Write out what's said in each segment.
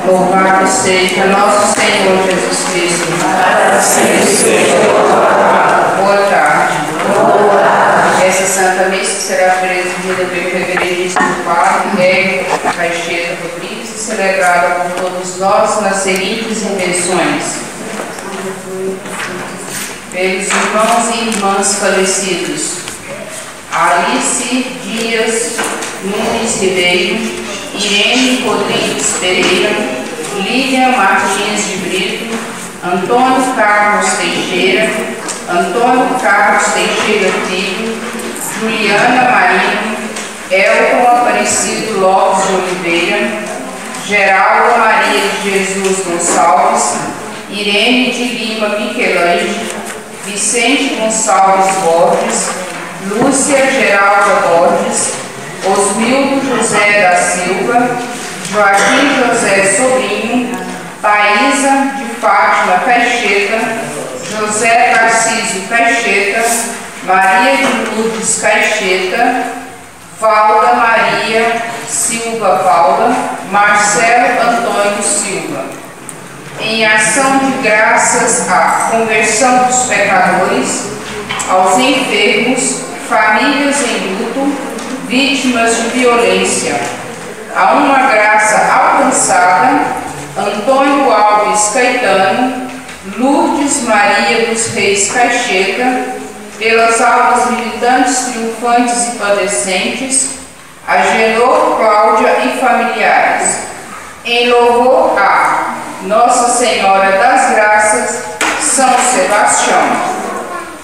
Louvado seja nosso Senhor Jesus Cristo. Boa tarde. Essa Santa Missa será presidida pelo reverendíssimo Padre Hélio Caixeta Rodrigues e celebrada por todos nós nas seguintes intenções: pelos irmãos e irmãs falecidos: Alice Dias Nunes Ribeiro, Irene Rodrigues Pereira, Lívia Martins de Brito, Antônio Carlos Teixeira, Antônio Carlos Teixeira Filho, Juliana Marino, Elton Aparecido Lopes de Oliveira, Geralda Maria de Jesus Gonçalves, Irene de Lima Michelangelo, Vicente Gonçalves Borges, Lúcia Geralda Borges, Osmildo José da Silva, Joaquim José Sobrinho, Thaisa de Fátima Caixeta, José Tarcísio Caixeta, Maria de Lourdes Caixeta, Valda Maria Silva Paula, Marcelo Antônio Silva. Em ação de graças à conversão dos pecadores, aos enfermos, famílias em luto, vítimas de violência, a uma graça alcançada, Antônio Alves Caetano, Lourdes Maria dos Reis Caixeta, pelas almas militantes, triunfantes e padecentes, Agenor, Cláudia e familiares, em louvor a Nossa Senhora das Graças, São Sebastião.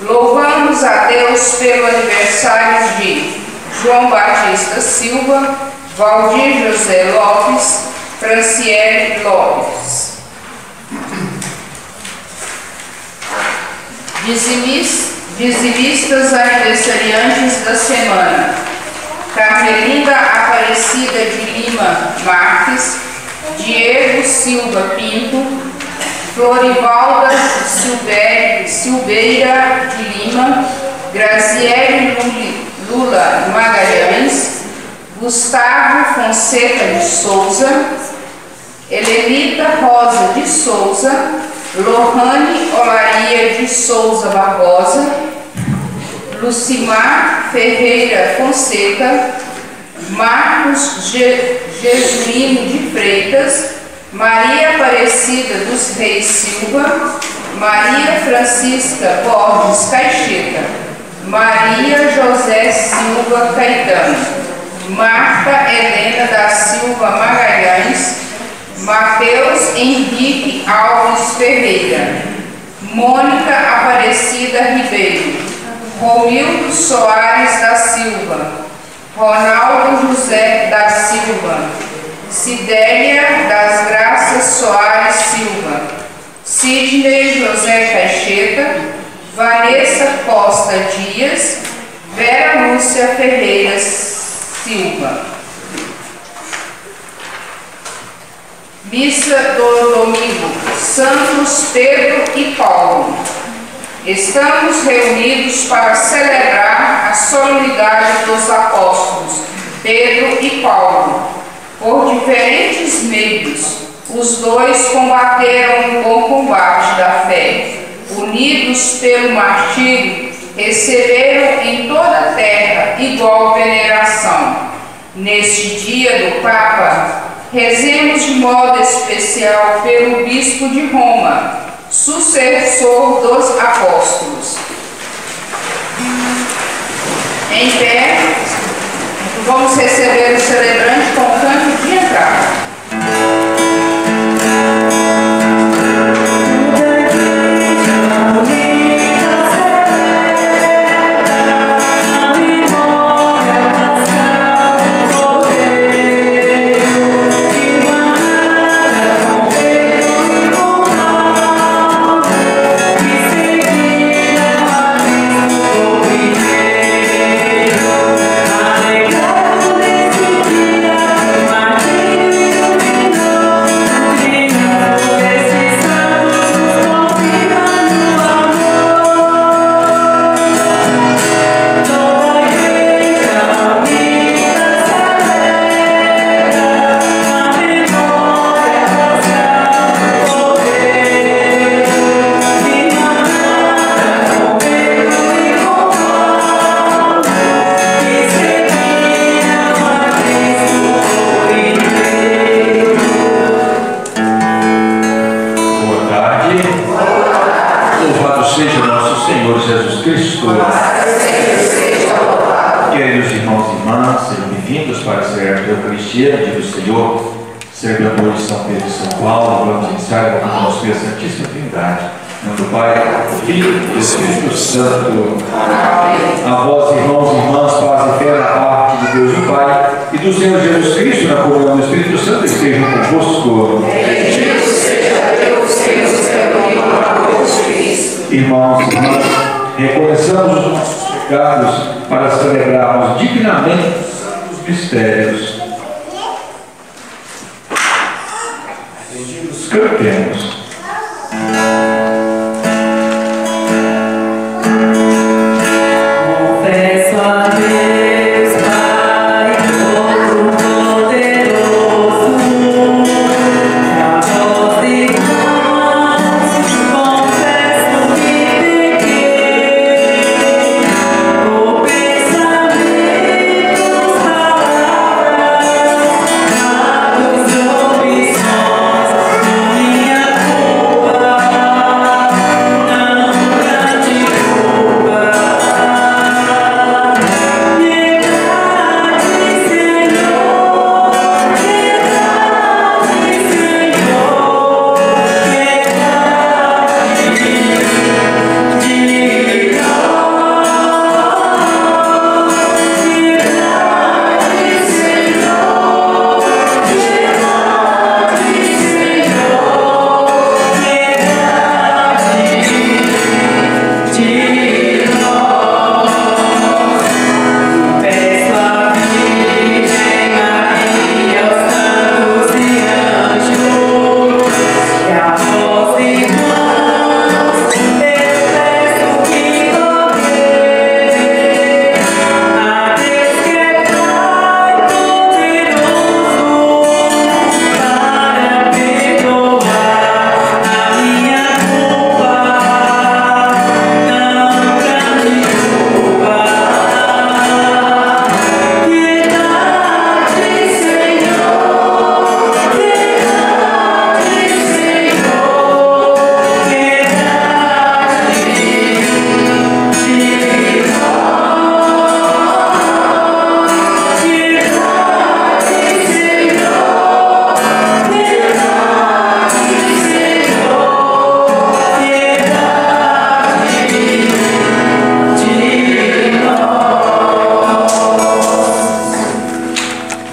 Louvamos a Deus pelo aniversário de João Batista Silva, Valdir José Lopes, Franciele Lopes. Dizimistas aniversariantes da semana: Carmelinda Aparecida de Lima Marques, Diego Silva Pinto, Florivalda Silveira de Lima, Graziele Lula Magalhães, Gustavo Fonseca de Souza, Helenita Rosa de Souza, Lohane Olaria de Souza Barbosa, Lucimar Ferreira Fonseca, Marcos Jesuíno de Freitas, Maria Aparecida dos Reis Silva, Maria Francisca Borges Caixeta, Maria José Silva Caetano, Marta Helena da Silva Magalhães, Mateus Henrique Alves Ferreira, Mônica Aparecida Ribeiro, Romildo Soares da Silva, Ronaldo José da Silva, Cidélia das Graças Soares Silva, Sidney José Caixeta, Vanessa Costa Dias, Vera Lúcia Ferreira Silva. Missa do domingo: Santos Pedro e Paulo. Estamos reunidos para celebrar a solenidade dos apóstolos Pedro e Paulo. Por diferentes meios, os dois combateram o bom combate da fé. Unidos pelo martírio, receberam em toda a terra igual veneração. Neste dia do Papa, rezemos de modo especial pelo Bispo de Roma, sucessor dos apóstolos. Em pé, vamos receber o celebrante com o canto de entrada. Dia Senhor Jesus Cristo. Queridos irmãos e irmãs, sejam bem-vindos para a Eucaristia, dia do Senhor, celebrando hoje São Pedro e São Paulo. Vamos iniciar com a nossa Santíssima Trindade. Em nome do Pai, do Filho e do Espírito Santo. A vós, irmãos e irmãs, paz e fé da parte de Deus o Pai e do Senhor Jesus Cristo, na comunhão do Espírito Santo, estejam convosco. Bendito seja Deus que nos reuniu convosco, Cristo. Irmãos e irmãs, reconheçamos os nossos pecados para celebrarmos dignamente os santos mistérios. Cantemos.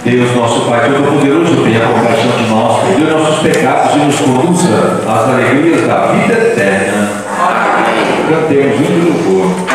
Deus, nosso Pai Todo-Poderoso, tenha compaixão de nós, perdoe nossos pecados e nos conduza às alegrias da vida eterna. Amém. Cantemos um louvor.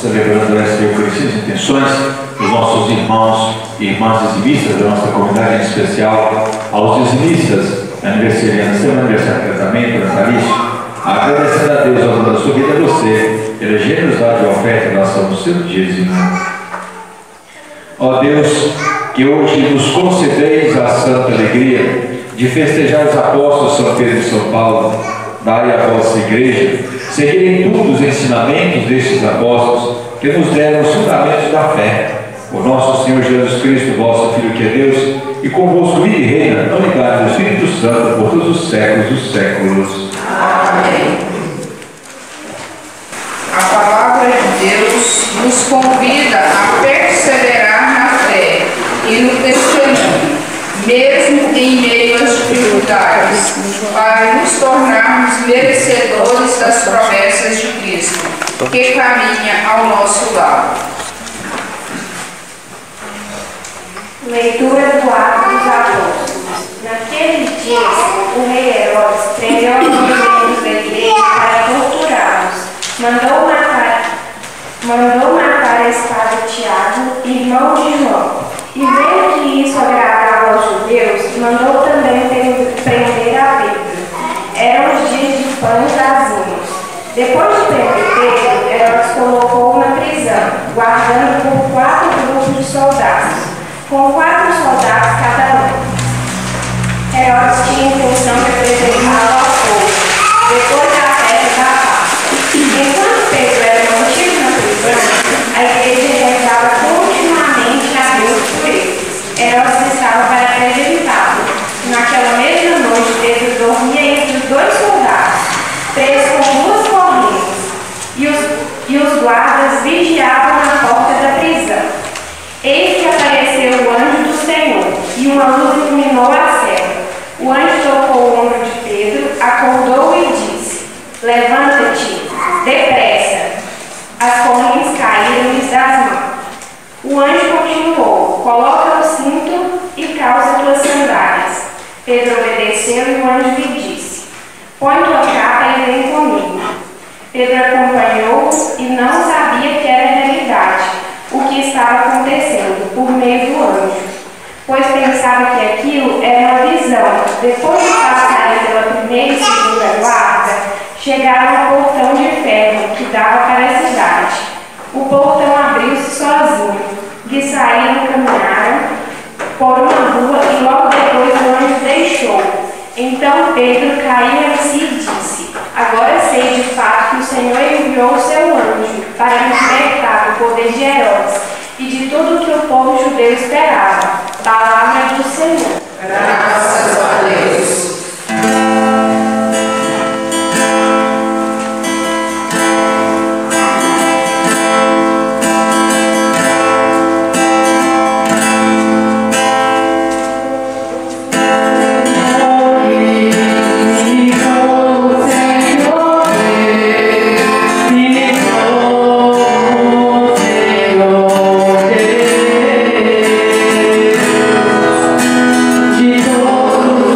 celebrando esta Eucaristia, as intenções dos nossos irmãos e irmãs dizimistas da nossa comunidade, em especial aos dizimistas aniversariantes, seu aniversário de casamento, natalício, agradecendo a Deus ao longo da sua vida, a você, pela generosidade e oferta em relação ao seu dízimo. Ó Deus, que hoje nos concedeis a santa alegria de festejar os apóstolos São Pedro e São Paulo, dai à vossa igreja seguir em tudo os ensinamentos destes apóstolos que nos deram os fundamentos da fé. O nosso Senhor Jesus Cristo, vosso Filho que é Deus, e convosco vive e reina na unidade do Espírito Santo por todos os séculos dos séculos. Amém. A palavra de Deus nos convida a perseverar na fé e no testemunho, mesmo em meio às dificuldades, para nos tornarmos merecedores das promessas de Cristo, que caminha ao nosso lado. Leitura do Atos dos Apóstolos. Naqueles dias, o rei Herodes prendeu alguns membros da igreja para torturá-los. Mandou matar a espada Tiago, irmão de João. E vendo que isso agradava aos judeus, mandou também prender a Pedro. Eram os dias de Pães Azinos. Depois de prender Pedro, Herodes colocou-o na prisão, guardando por 4 grupos de soldados, com 4 soldados cada um. Herodes tinha a intenção de apresentá-lo ao povo, depois da festa da Páscoa. Enquanto Pedro era mantido na prisão, a igreja rezava continuamente a Deus por ele. Herodes estava para apresentá-lo. Naquela mesma noite, Pedro dormia entre os 2 soldados, preso com 2 correntes, e os guardas vigiavam na porta da prisão. Eis que apareceu o anjo do Senhor, e uma luz iluminou a cela. O anjo tocou o ombro de Pedro, acordou-o e disse: Levanta-te, depressa. As correntes caíram-lhes das mãos. O anjo continuou: Coloca o cinto e calça tuas sandálias. Pedro obedeceu e o anjo lhe disse: Põe tua capa e vem comigo. Pedro acompanhou e não sabia que era realidade o que estava acontecendo por meio do anjo, pois pensava que aquilo era uma visão. Depois de passarem pela primeira e segunda guarda, chegaram ao portão de ferro que dava para a cidade. O portão abriu-se sozinho, e saíram e caminharam por uma rua, e logo depois o anjo deixou. Então Pedro caiu em si e disse: Agora sei de fato que o Senhor enviou o seu anjo para me libertar do poder de Herodes e de tudo o que o povo judeu esperava. Palavra do Senhor. Graças a Deus. De todo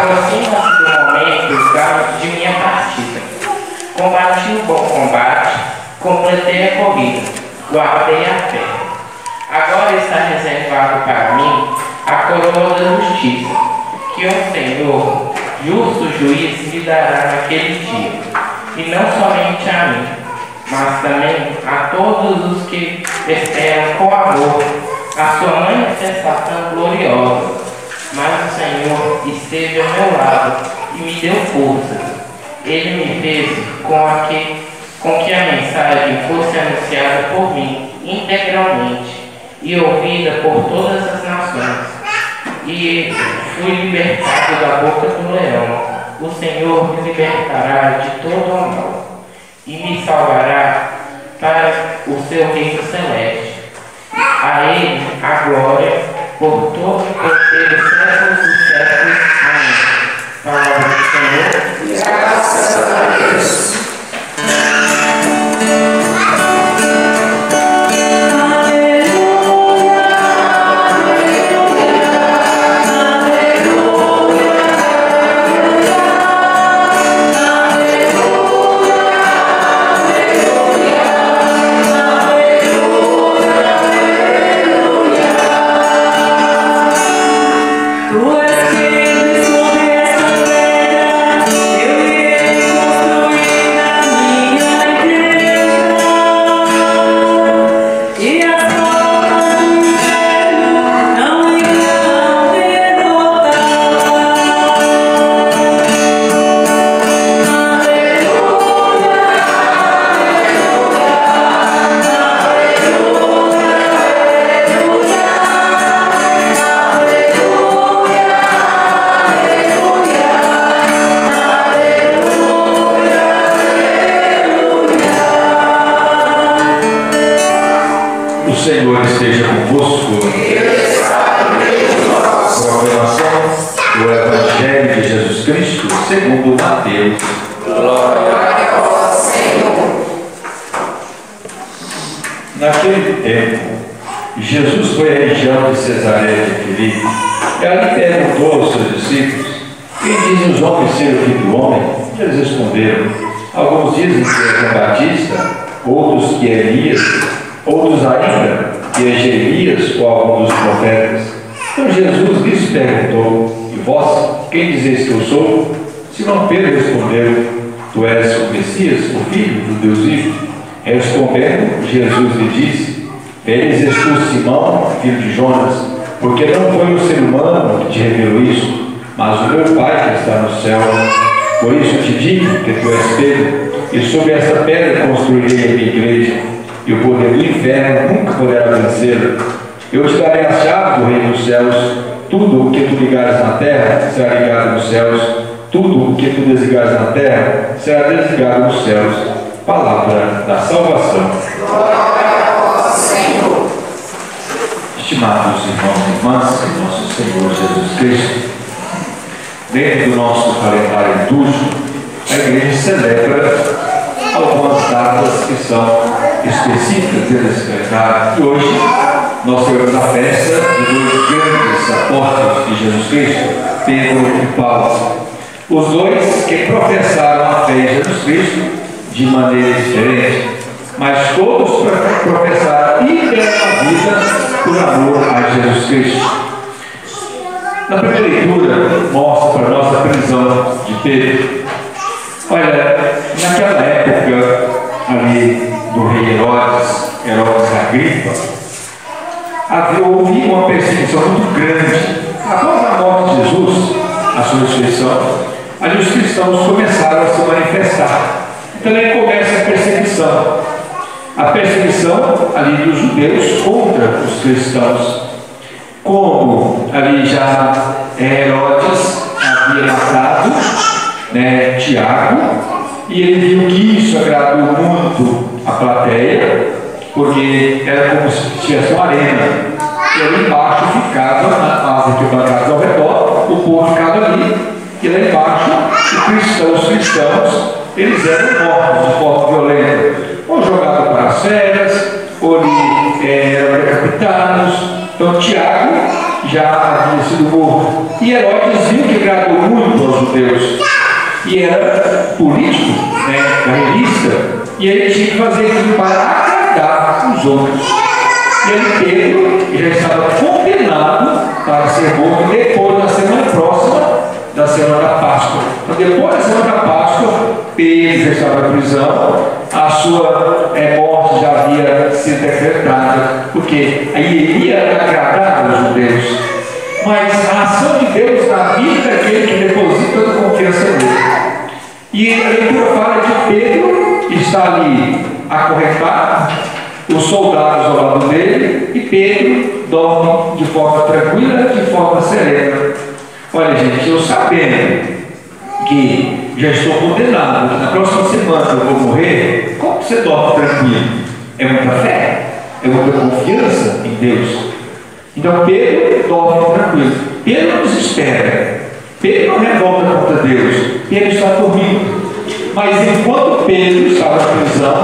Aproxima-se do momento de minha partida. Combati o bom combate, completei a corrida, guardei a fé. Agora está reservado para mim a coroa da justiça, que o Senhor, justo juiz, me dará naquele dia, e não somente a mim, mas também a todos os que esperam com amor a sua manifestação gloriosa. Mas o Senhor esteve ao meu lado e me deu força. Ele me fez com que a mensagem fosse anunciada por mim integralmente e ouvida por todas as nações. E fui libertado da boca do leão. O Senhor me libertará de todo o mal e me salvará para o seu reino celeste. A Ele a glória por pelos séculos dos séculos. Amém. Palavra do Senhor. Graças a Deus. O Senhor esteja convosco. Proclamação do Evangelho de Jesus Cristo segundo Mateus. Glória a vós, Senhor. Naquele tempo, Jesus foi à região de Cesareia de Filipe e ali perguntou aos seus discípulos: quem dizem os homens ser o Filho do Homem? Eles responderam: alguns dizem que é João Batista, outros que é Elias, outros ainda que é Jeremias ou algum dos profetas. Então Jesus lhes perguntou: e vós, quem dizeis que eu sou? Simão Pedro respondeu: tu és o Messias, o Filho do Deus vivo. Respondendo, Jesus lhe disse: feliz és tu, Simão, filho de Jonas, porque não foi o ser humano que te revelou isso, mas o meu Pai que está no céu. Por isso te digo que tu és Pedro, e sobre esta pedra construirei a minha igreja, e o poder do inferno nunca poderá vencê-la. Eu te darei a chave do reino dos céus. Tudo o que tu ligares na terra será ligado nos céus, tudo o que tu desligares na terra será desligado nos céus. Palavra da salvação. Glória a vós, Senhor. Estimados irmãos e irmãs, em nosso Senhor Jesus Cristo, dentro do nosso calendário litúrgico, a igreja celebra algumas datas que são específicas desse calendário. E hoje nós temos a festa de dois grandes apóstolos de Jesus Cristo, Pedro e Paulo. Os dois que professaram a fé em Jesus Cristo de maneira diferente, mas todos professaram e deram a vida por amor a Jesus Cristo. Na primeira leitura, mostra para nós a prisão de Pedro. Olha, naquela época ali do rei Herodes Agripa, houve uma perseguição muito grande. Após a morte de Jesus, a sua ressurreição, ali os cristãos começaram a se manifestar. Então aí começa a perseguição. A perseguição ali dos judeus contra os cristãos. Como ali já Herodes havia matado Tiago, e ele viu que isso agradou muito a plateia, porque era como se tivesse uma arena, e ali embaixo ficava, as arquibancadas ao redor, o povo ficava ali, e lá embaixo os cristãos, eles eram mortos de forma violenta, ou jogados para as feras, ou eram decapitados. Então Tiago já havia sido morto. E Herodes viu que agradou muito aos judeus. E era político, carreirista, e ele tinha que fazer isso para agradar os outros. E ele, Pedro, já estava condenado para ser morto depois da semana próxima da semana da Páscoa. Então, depois da semana da Páscoa, Pedro já estava na prisão, a sua morte já havia sido decretada, porque aí iria agradar aos judeus. Mas a ação de Deus na vida daquele que deposita toda confiança nele. E a leitura fala que Pedro está ali acorrentado, os soldados ao lado dele, e Pedro dorme de forma tranquila, de forma serena. Olha, gente, eu sabendo que já estou condenado, na próxima semana eu vou morrer, como você dorme tranquilo? É muita fé, é muita confiança em Deus. Então Pedro dorme tranquilo. Pedro não desespera, Pedro não revolta contra Deus, Pedro está dormindo. Mas enquanto Pedro estava na prisão,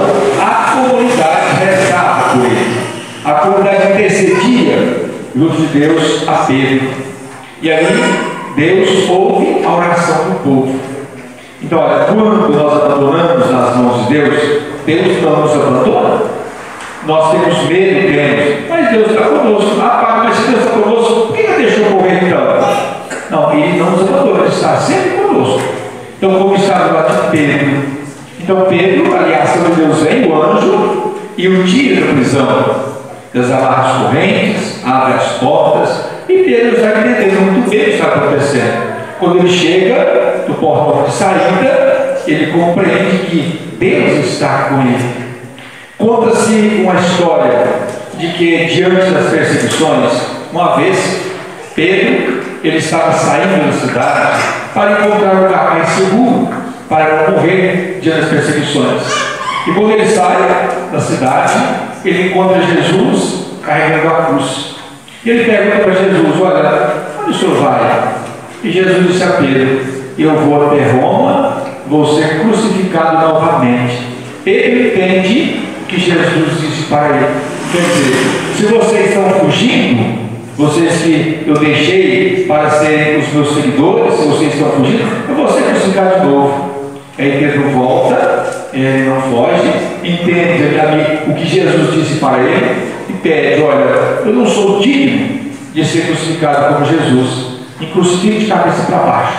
a comunidade rezava por ele. A comunidade intercedia junto de Deus a Pedro. E aí Deus ouve a oração do povo. Então, olha, quando nós abandonamos nas mãos de Deus, Deus não nos abandona. Nós temos medo, mas Deus está conosco. Ah, mas se Deus está conosco, por que ele deixou morrer então? Não, ele não nos abandona, ele está sempre conosco. Então, como estava lá de Pedro? Então, Pedro, ali a ação de Deus vem, o anjo, e o tira da prisão, desamarra as correntes, abre as portas, e Pedro está entendendo muito bem o que está acontecendo. Quando ele chega do portão de saída, ele compreende que Deus está com ele. Conta-se uma história de que, diante das perseguições, uma vez, Pedro, ele estava saindo da cidade para encontrar um lugar mais seguro, para não morrer diante das perseguições. E quando ele sai da cidade, ele encontra Jesus carregando a cruz. E ele pergunta para Jesus: olha, onde o senhor vai? E Jesus disse a Pedro: eu vou até Roma, vou ser crucificado novamente. Pedro entende que Jesus disse para ele. Quer dizer, se vocês estão fugindo, vocês que eu deixei para serem os meus seguidores, se vocês estão fugindo, eu vou ser crucificado de novo. Aí Pedro volta, ele não foge, entende ali o que Jesus disse para ele e pede: olha, eu não sou digno de ser crucificado como Jesus, me crucifique de cabeça para baixo.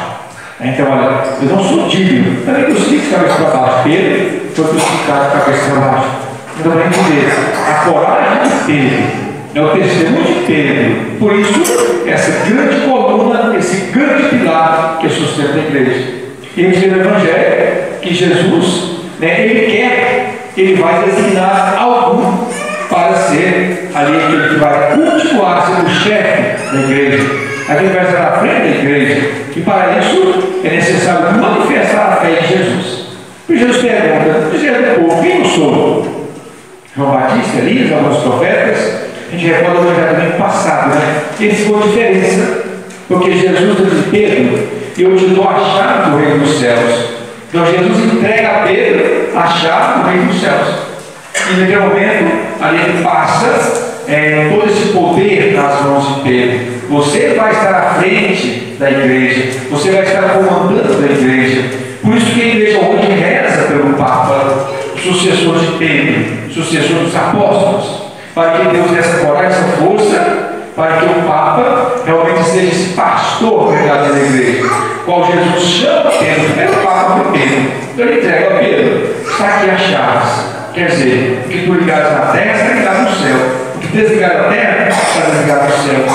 Então, olha, eu não sou digno, também crucifique de cabeça para baixo. Pedro foi crucificado de cabeça para baixo. Então, para entender, a coragem de Pedro é o testemunho de Pedro. Por isso, essa grande coluna, esse grande pilar que sustenta a igreja. E a gente vê no Evangelho que Jesus, ele vai designar algum para ser ali aquele que vai continuar sendo o chefe da igreja, aquele que vai estar na frente da igreja. E para isso é necessário manifestar a fé em Jesus. E Jesus pergunta: dizendo o povo, quem eu sou? João Batista, Elias, alguns profetas. A gente recorda o Evangelho do passado, Esse foi a diferença, porque Jesus disse: Pedro, eu te dou a chave do reino dos céus. Então Jesus entrega a Pedro a chave do reino dos céus. E naquele momento, ali ele passa todo esse poder nas mãos de Pedro. Você vai estar à frente da igreja, você vai estar comandando a igreja. Por isso que a igreja hoje reza pelo Papa, sucessor de Pedro, sucessor dos apóstolos, para que Deus dê essa coragem, essa força, para que o Papa realmente seja esse pastor verdadeiro da igreja, qual Jesus chama Pedro. É o Papa de Pedro. Então ele entrega a Pedro: está aqui as chaves. Quer dizer, o que tu ligares na terra está ligado no céu, o que desligar na terra está desligado no céu.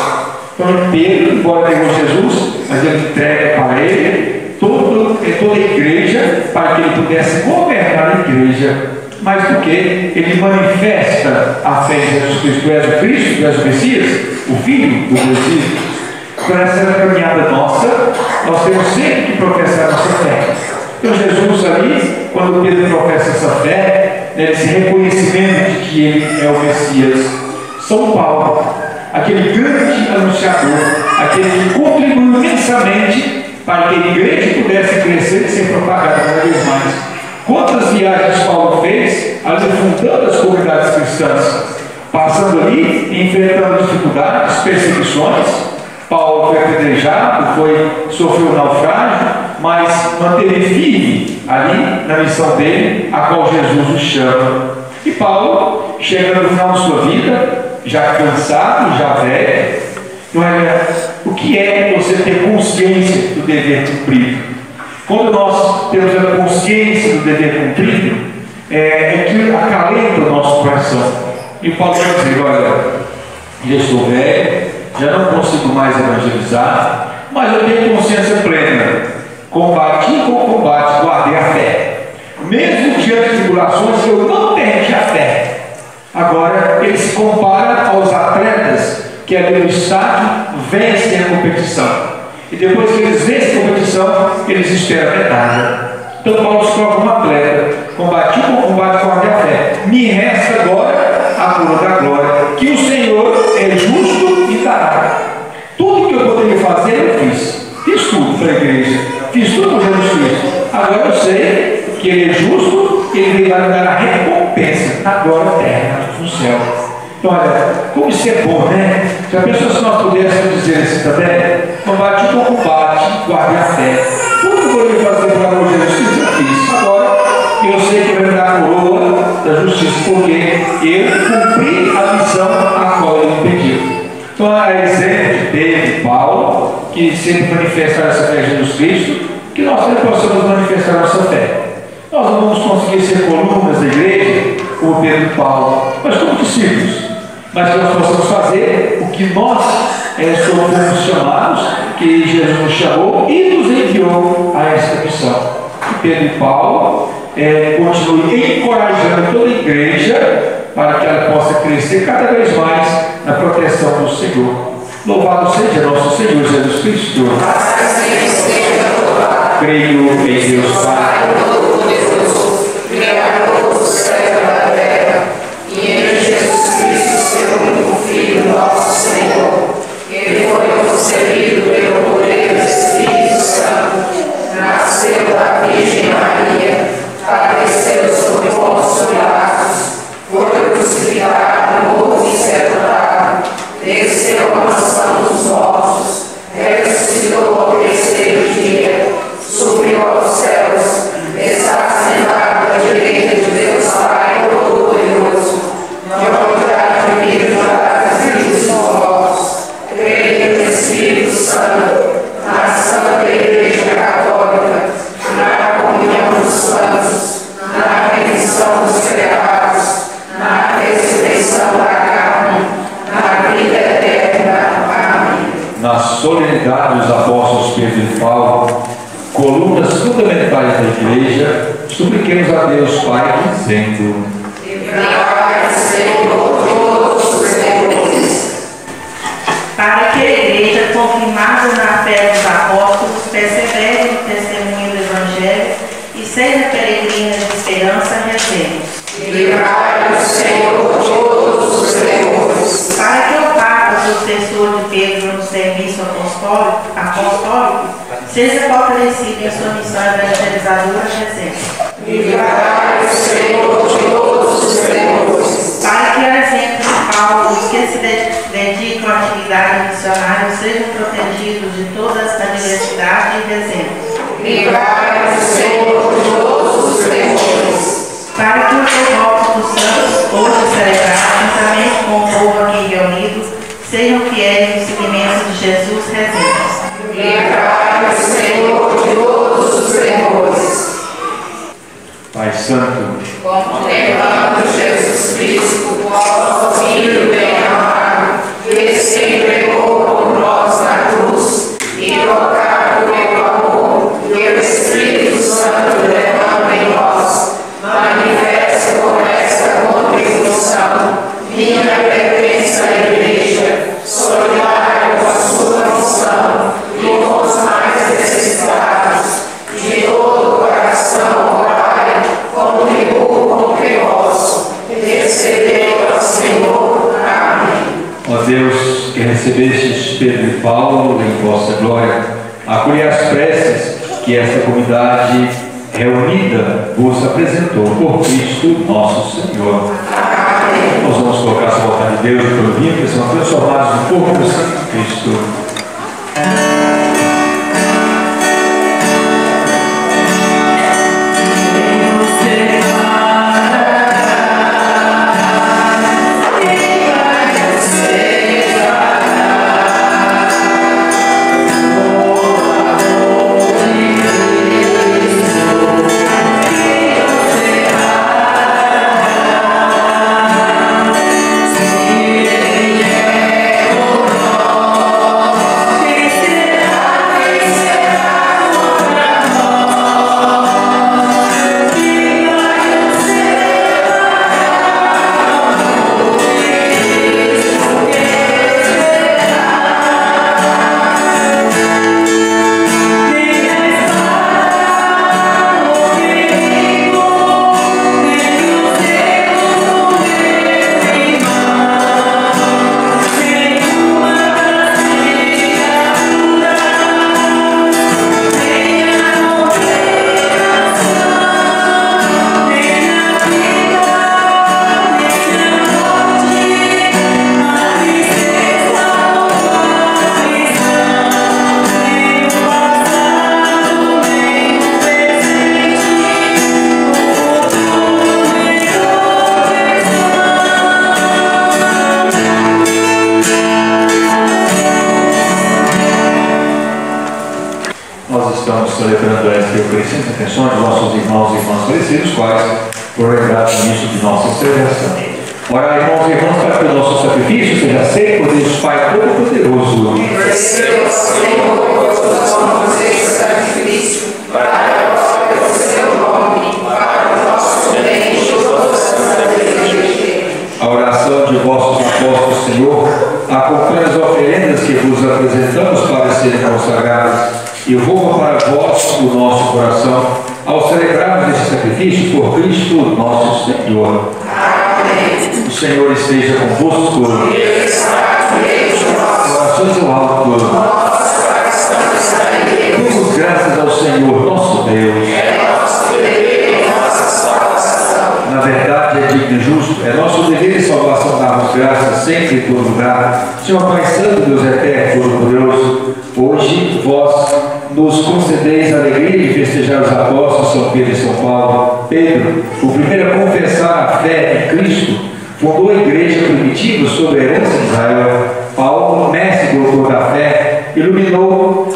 Então Pedro, embora negou Jesus, mas ele entrega para ele toda a igreja, para que ele pudesse governar a igreja. Mais do que ele manifesta a fé em Jesus Cristo. Tu és o Cristo, tu és o Messias, o Filho do Messias. Então, essa caminhada nossa, nós temos sempre que professar nossa fé. Então, Jesus ali, quando Pedro professa essa fé, esse reconhecimento de que ele é o Messias. São Paulo, aquele grande anunciador, aquele que contribuiu imensamente para que a igreja pudesse crescer e ser propagada cada vez mais. Quantas viagens Paulo fez, ali fundando as comunidades cristãs, passando ali, enfrentando dificuldades, perseguições, Paulo foi apedrejado, sofreu um naufrágio, mas manteve firme ali na missão dele, a qual Jesus o chama. E Paulo, chegando no final de sua vida, já cansado, já velho, o que é você ter consciência do dever cumprido? Quando nós temos a consciência do dever cumprido, é que acalenta o nosso coração. E Paulo vai dizer: olha, já estou velho, já não consigo mais evangelizar, mas eu tenho consciência plena. Combati com o combate, guardei a fé. Mesmo diante de tribulações, eu não perdi a fé. Agora, ele se compara aos atletas que ali no estádio vencem a competição. E depois que eles vencem a competição, eles esperam a medalha. Então Paulo se coloca como atleta: combati com o combate, guardei a fé. Me resta agora a coroa da glória, que o Senhor é justo e dará. Tudo que eu poderia fazer, eu fiz. Fiz tudo para a igreja. Fiz tudo por Jesus Cristo. Agora eu sei que Ele é justo e Ele vai me dar a recompensa na glória eterna no céu. Então, olha, como isso é bom, né? Se a pessoa, se nós pudéssemos dizer assim também: combate com combate, guarde a fé. Tudo que eu poderia fazer para a glória de Jesus Cristo, eu fiz. Agora, eu sei que Ele vai me dar a coroa da justiça, porque eu cumpri a missão a qual Ele me pediu. Então, é exemplo de Pedro e Paulo, que sempre manifestaram essa fé em Jesus Cristo, que nós também possamos manifestar nossa fé. Nós não vamos conseguir ser colunas da igreja, como Pedro e Paulo, mas como discípulos. Mas que nós possamos fazer o que nós somos chamados, que Jesus nos chamou e nos enviou a esta missão. Que Pedro e Paulo continuem encorajando toda a igreja para que ela possa crescer cada vez mais na proteção do Senhor. Louvado seja nosso Senhor Jesus Cristo. Creio em Deus Pai, Criador do céu e da terra, e em Jesus Cristo, seu único Filho, nosso Senhor, que Ele foi concebido pelo poder do Espírito Santo, nasceu da Virgem Maria, padeceu sob Pôncio Pilatos, foi crucificado, morto e sepultado, desceu à mansão dos mortos, ressuscitou ao terceiro dia, subiu aos céus, está sentado à direita de Deus Pai Todo-Poderoso, de onde há de vir julgar os vivos e os mortos. Creio no Espírito Santo, na Santa Igreja Católica, na comunhão dos santos, na remissão dos pecados, na ressurreição da carne, na vida eterna. Amém. Na solenidade dos apóstolos Pedro e Paulo, colunas fundamentais da igreja, supliquemos a Deus Pai, dizendo: livrai, Senhor, todos os temores. Para que a igreja, confirmada na fé dos apóstolos, persevere no testemunho do Evangelho e seja peregrina de esperança, rezemos. Livrai, Senhor, todos os temores. Para que o Papa, sucessor de Pedro no serviço apostólico, seja fortalecido em sua missão evangelizadora, rezemos. Livrai, Senhor, de todos os temores. Para que, ao exemplo de Paulo, os que se dedicam à atividade missionária sejam protegidos de toda esta adversidade, rezemos. Livrai, Senhor, de todos os temores. Para que o revolto dos santos, hoje celebrado, juntamente com o povo aqui reunido, sejam fiéis no seguimento de Jesus, rezemos. Livrai, Senhor, de todos os temores. Pai Santo, Contemplando Jesus Cristo, vosso Filho bem-amado, que se entregou por nós na cruz, e tocado pelo amor que o Espírito Santo derrama em nós, manifesta com esta contribuição minha pertença à Igreja, solidária com a sua missão e com os mais necessitados, de todo o coração, Pai, contribuo com o que posso, recebei ao Senhor. Amém. ó Deus, que recebestes Pedro e Paulo em vossa glória, acolhei as preces que esta comunidade reunida vos apresentou por Cristo nosso Senhor. Nós vamos colocar essa vontade de Deus pelo vinho, que são transformados no corpo do Santo Cristo. nós estamos celebrando esta Eucaristia em intenção de nossos irmãos e irmãs falecidos, quais foram lembrados nisso de nossa celebração. Ora, irmãos e irmãs, para que o nosso sacrifício seja aceito por Deus Pai Todo-Poderoso. Receba, Senhor, os nossos sacrifício, para a glória do seu nome, para o nosso bem e de toda a Santa Igreja. A oração de vossos apóstolos, Senhor, acompanha as oferendas que vos apresentamos para serem consagradas e volva para vós o nosso coração ao celebrarmos esse sacrifício por Cristo nosso Senhor. Amém. O Senhor esteja convosco. Ele está no meio de nós. Corações ao alto. Nosso coração está em Deus. Demos graças ao Senhor nosso Deus. É nosso dever e nossa salvação. Na verdade, é digno e justo, é nosso dever e salvação darmos graças sempre e em todo lugar. Senhor Pai Santo, Deus eterno, todo-poderoso, hoje vós nos concedeis a alegria de festejar os apóstolos São Pedro e São Paulo. Pedro, o primeiro a confessar a fé em Cristo, fundou a igreja primitiva sobre a herança de Israel. Paulo, mestre e doutor da fé, iluminou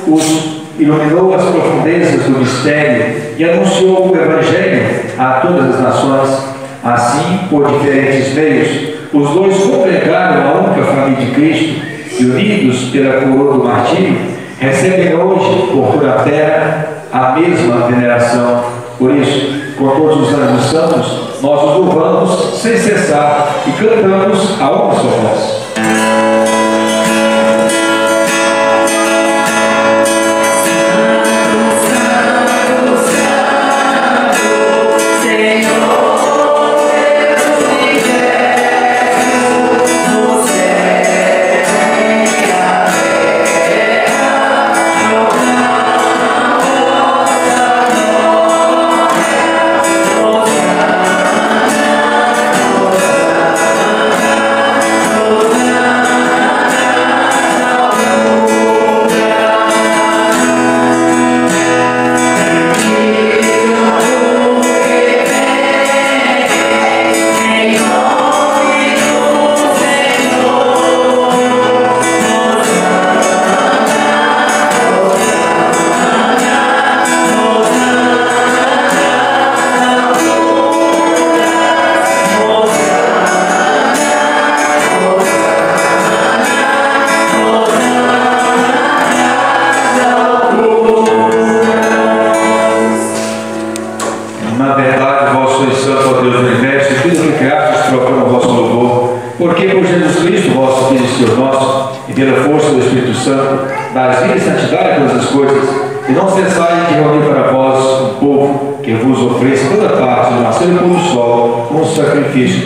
as profundezas do mistério e anunciou o Evangelho a todas as nações. Assim, por diferentes meios, os dois congregaram a única família de Cristo e, unidos pela coroa do martírio, recebem hoje, por toda a terra, a mesma veneração. Por isso, com todos os anjos santos, nós os louvamos sem cessar e cantamos a uma só voz.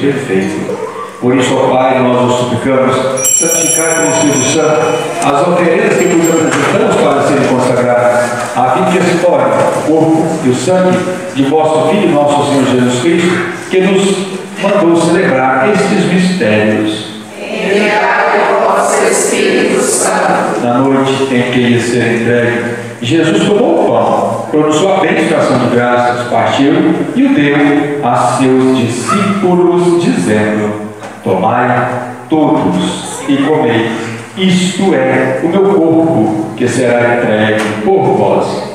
Perfeito. Por isso, ó Pai, nós nos suplicamos, santificai pelo Espírito Santo as oferendas que vos apresentamos para serem consagradas, a fim de que se torne o corpo e o sangue de vosso Filho, nosso Senhor Jesus Cristo, que nos mandou celebrar estes mistérios. Enviai o vosso Espírito Santo. Na noite em que ia ser entregue, Jesus tomou o pão, pronunciou a bênção de graças, partiu e o deu a seus discípulos, dizendo: tomai todos e comei, isto é o meu corpo, que será entregue por vós.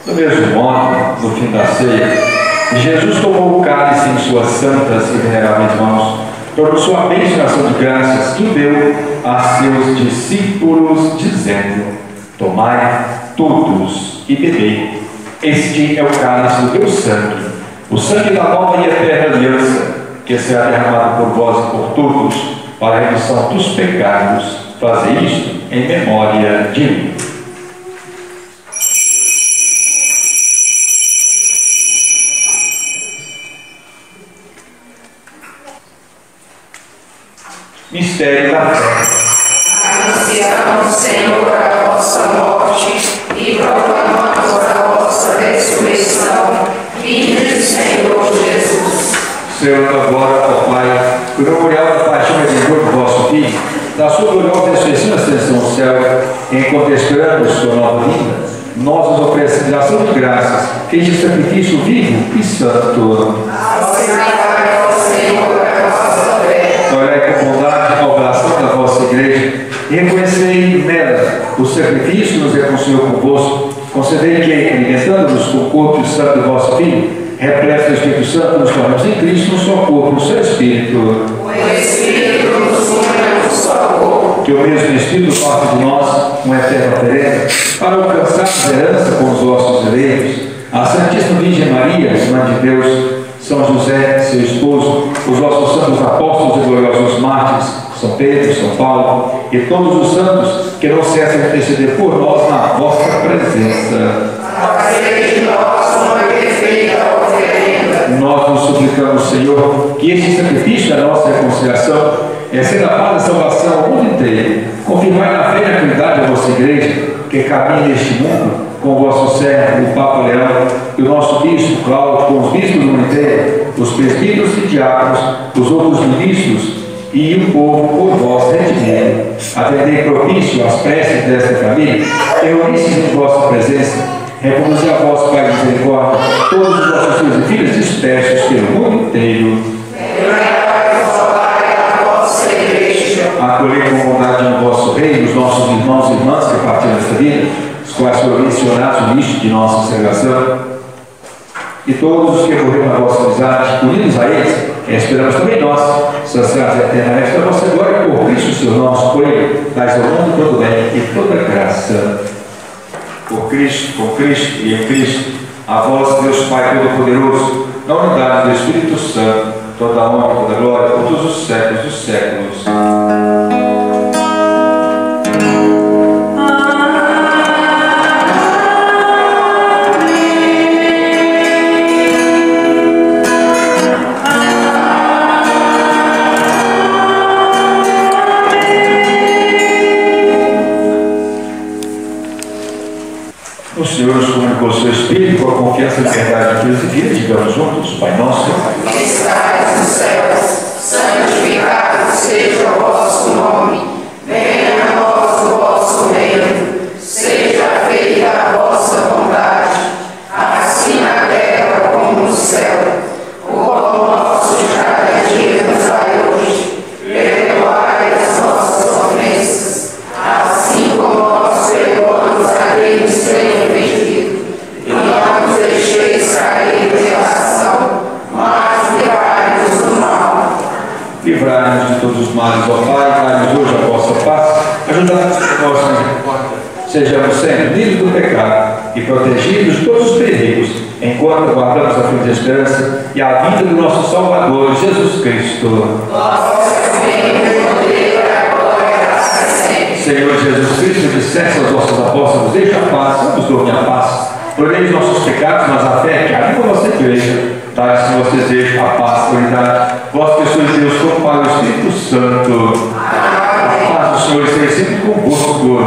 Do mesmo modo, no fim da ceia, Jesus tomou o cálice em suas santas e veneráveis mãos, pronunciou a bênção de graças e deu a seus discípulos, dizendo: tomai todos e bebei, este é o cálice do meu sangue, o sangue da nova e eterna aliança, que será derramado por vós e por todos, para a remissão dos pecados. Fazei isto em memória de mim. Mistério da fé. Anunciamos, Senhor, a vossa morte e proclamamos a vossa ressurreição. Vinde, Senhor Jesus. Senhor, agora, ó Pai, por memorial da paixão e venidor do vosso Filho, da sua gloriosa ressurreição e ascensão ao céu, enquanto esperamos sua nova vinda, nós nos oferecemos ação de graças, que este sacrifício vivo e santo. Olhai com bondade a oração da vossa igreja e reconhecei nela o sacrifício que nos reconciliou convosco. Concedei que, alimentando-nos com o corpo e o sangue do vosso Filho, repleto do Espírito Santo, nos tornamos em Cristo um só corpo, um só Espírito. O Espírito nos une um só corpo. Que o mesmo Espírito faça de nós uma eterna oferenda, para alcançarmos herança com os vossos eleitos, a Santíssima Virgem Maria, Mãe de Deus, São José, seu esposo, os vossos santos apóstolos e gloriosos mártires, São Pedro, São Paulo, e todos os santos que não cessam de interceder por nós na vossa presença. Fazei de nós uma perfeita oferenda. Nós nos suplicamos, Senhor, que este sacrifício da nossa reconciliação sendo a paz da salvação ao mundo inteiro. Confirmai na fé e na caridade a vossa igreja, que caminha neste mundo, com o vosso servo, o Papa Leão, e o nosso bispo Cláudio, com os bispos do mundo inteiro, os presbíteros e diáconos, os outros ministros e o povo por vós redimido. Atendei propício às preces desta família, reunidos em vossa presença, reconduzi a vós, Pai de misericórdia, todos os vossos filhos e filhas dispersos pelo mundo inteiro. Acolhei com bondade no vosso reino os nossos irmãos e irmãs que partiram desta vida, os quais foram mencionados no início de nossa celebração, e todos os que morreram na vossa amizade, unidos a eles, esperamos também nós, saciados eternamente da vossa glória, por Cristo, seu nosso Coelho, dais ao mundo todo bem e toda graça. Por Cristo, com Cristo e em Cristo, a vós, Deus Pai Todo-Poderoso, na unidade do Espírito Santo, toda a honra e toda a glória, por todos os séculos dos séculos. O Senhor nos comunicou o seu Espírito com a confiança e verdade de Deus e vida. Digamos juntos, Pai nosso, que estais nos céus, santificado seja o vosso nome. Venha a nós o vosso reino. Seja feita a vossa vontade, assim na terra como no céu. O pão nosso de cada dia nos dai hoje. Perdoai as nossas ofensas, assim como nós perdoamos a quem nos tem ofendido. E não nos deixeis cair em tentação, mas livrai-nos do mal. livrai-nos de todos os males, ó Pai, dai-nos hoje a vossa paz, ajudai-nos com a vossa misericórdia. Sejamos sempre livres do pecado e protegidos de todos os perigos, enquanto aguardamos a feliz esperança e a vinda do nosso Salvador, Jesus Cristo. Senhor Jesus Cristo, disseste aos vossos apóstolos: deixa a paz, eu vos dou minha paz. Proteja os nossos pecados, mas a fé que aviva a vossa igreja. Dai, Senhor, vos desejo a paz, a unidade. Vós que sois Deus, como Pai, o Espírito Santo. A paz do Senhor esteja sempre convosco.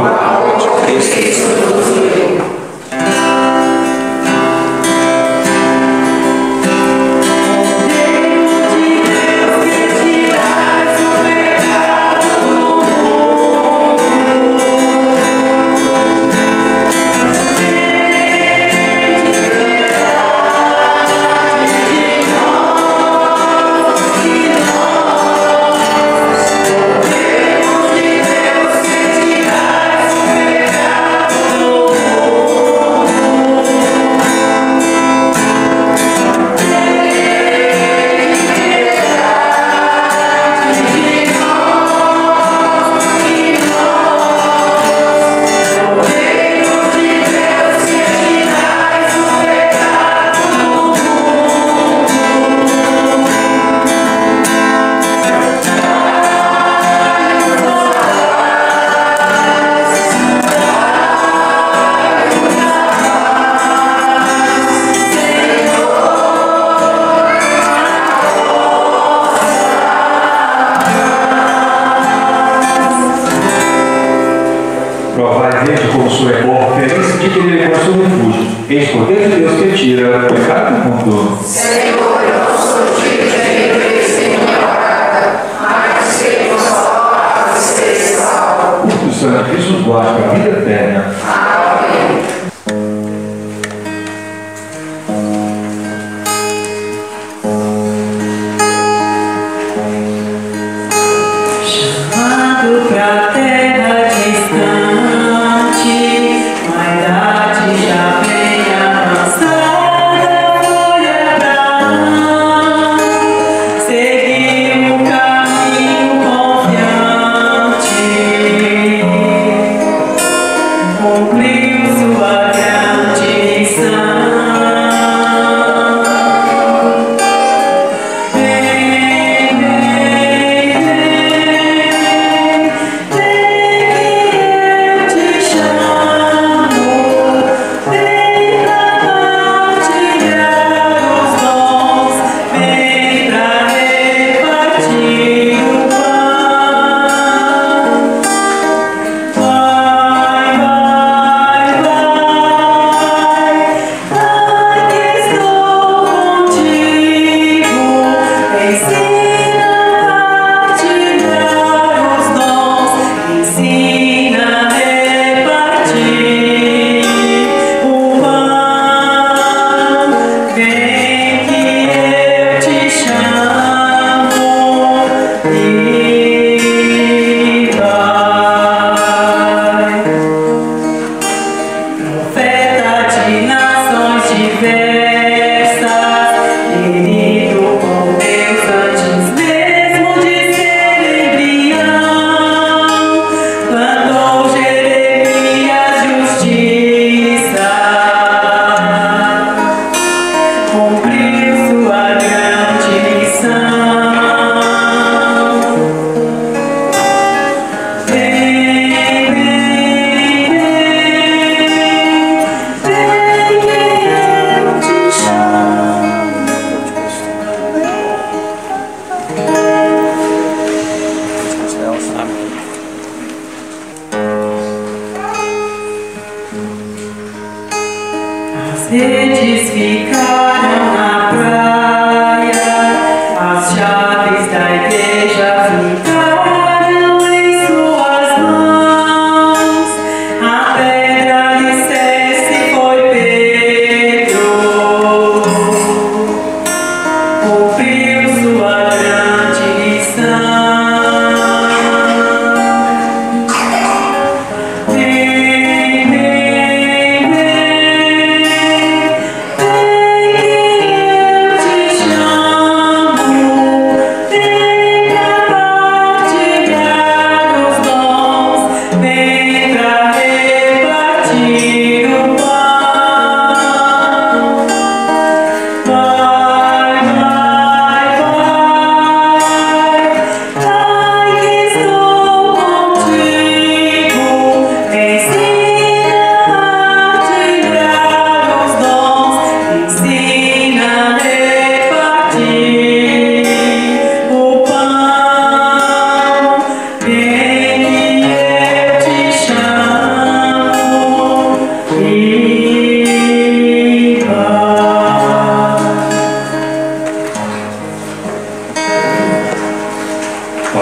Eis o poder de Deus que tira o pecado do mundo. Senhor, eu não sou digno de entrar em minha morada, mas que eu só palavra seja salvo. O Santo Cristo nos guarde para a vida eterna. Amém.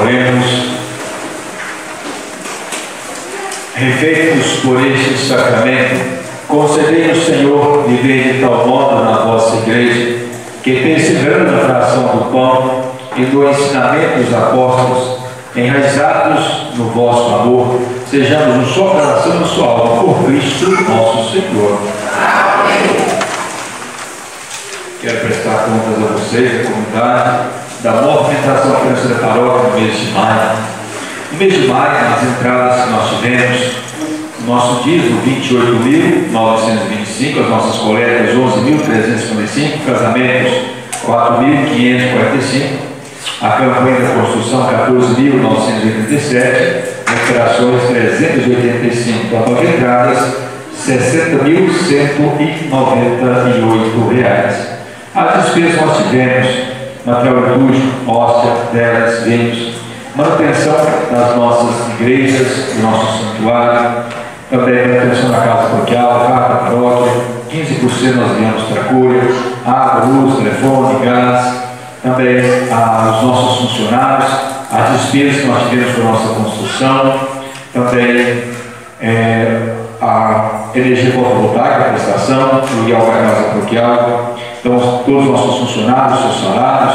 Oremos. Refeitos por este sacramento, concedei-nos, Senhor, viver de tal modo na vossa igreja, que perseverando na fração do pão e do ensinamento dos apóstolos, enraizados no vosso amor, sejamos um só coração e uma só alma, por Cristo nosso Senhor. Amém. Quero prestar contas a vocês, a comunidade, da movimentação financeira da paróquia no mês de maio. No mês de maio, nas entradas que nós tivemos, nosso dízimo 28.925, as nossas coletas 11.355, casamentos 4.545, a campanha da construção 14.987, operações 385, total de entradas R$60.198. As despesas nós tivemos material litúrgico, hóstia, velas, vinhos, manutenção das nossas igrejas, do nosso santuário, também manutenção da casa paroquial, carro da paróquia, 15% nós ganhamos para a cura, água, luz, telefone, gás, também os nossos funcionários, as despesas que nós tivemos para a nossa construção, também a energia fotovoltaica, a prestação, o aluguel da casa paroquial, então todos os nossos funcionários, seus salários.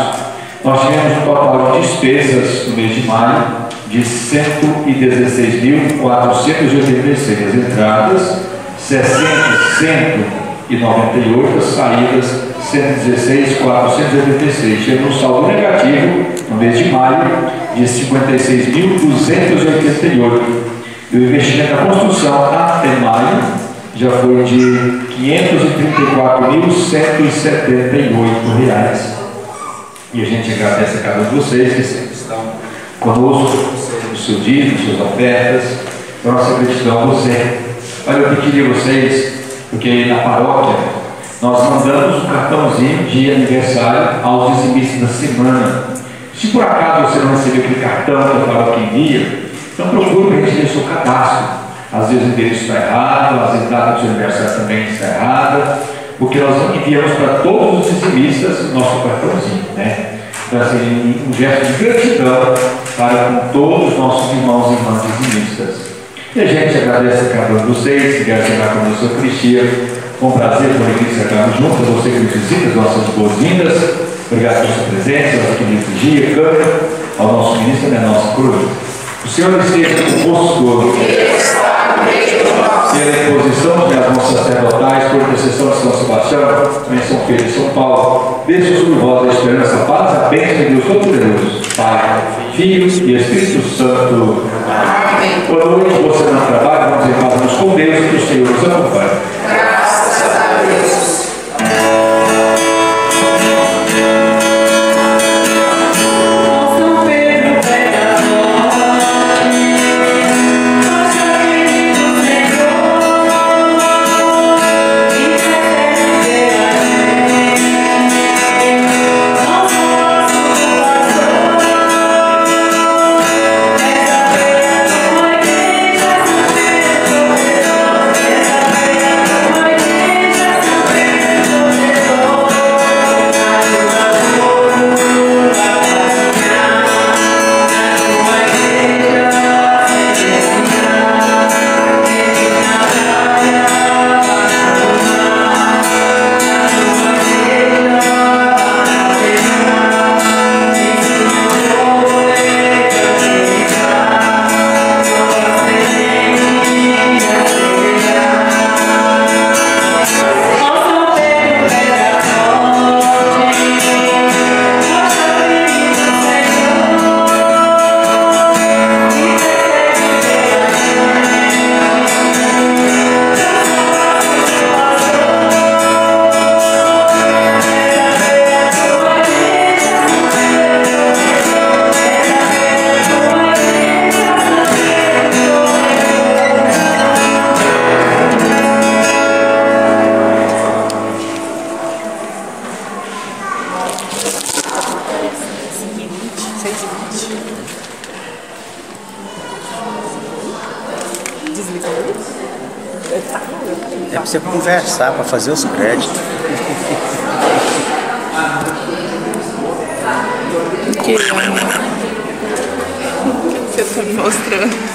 Nós tivemos um total de despesas no mês de maio de 116.486 entradas, 198, saídas 116.486, chegando um saldo negativo no mês de maio de 56.288. E o investimento na construção até maio já foi de R$534.178. E a gente agradece a cada um de vocês que sempre estão conosco, no seu dízimo, suas ofertas, nossa gratidão a você. Olha, eu pedi a vocês, porque na paróquia nós mandamos um cartãozinho de aniversário aos dizimistas da semana. Se por acaso você não recebeu aquele cartão que a paróquia envia, então procure preencher o seu cadastro. Às vezes o endereço está errado, às vezes a data do seu aniversário também está errada, porque nós enviamos para todos os dizimistas o nosso cartãozinho, né? Então, assim, um gesto de gratidão para com todos os nossos irmãos e irmãs dizimistas. E a gente agradece a cada um de vocês, que quer chegar conosco a Eucaristia. Com prazer, por aqui, chegarmos juntos, a você que nos visita, nossas boas-vindas. Obrigado pela sua presença, ao nosso ministro Gia, câmara, ao nosso ministro e à nossa cruz. O Senhor esteja conosco. Pela imposição de as mãos sacerdotais, por intercessão de São Sebastião, também São Pedro e São Paulo, deixe sobre vós a esperança, a paz, a bênção de Deus Todo-Poderoso, Pai, Filho e Espírito Santo. Amém. Boa noite, você não trabalha, vamos em paz com Deus, que o Senhor nos acompanhe. Graças a Deus. É para você conversar, para fazer os créditos. Que entrando.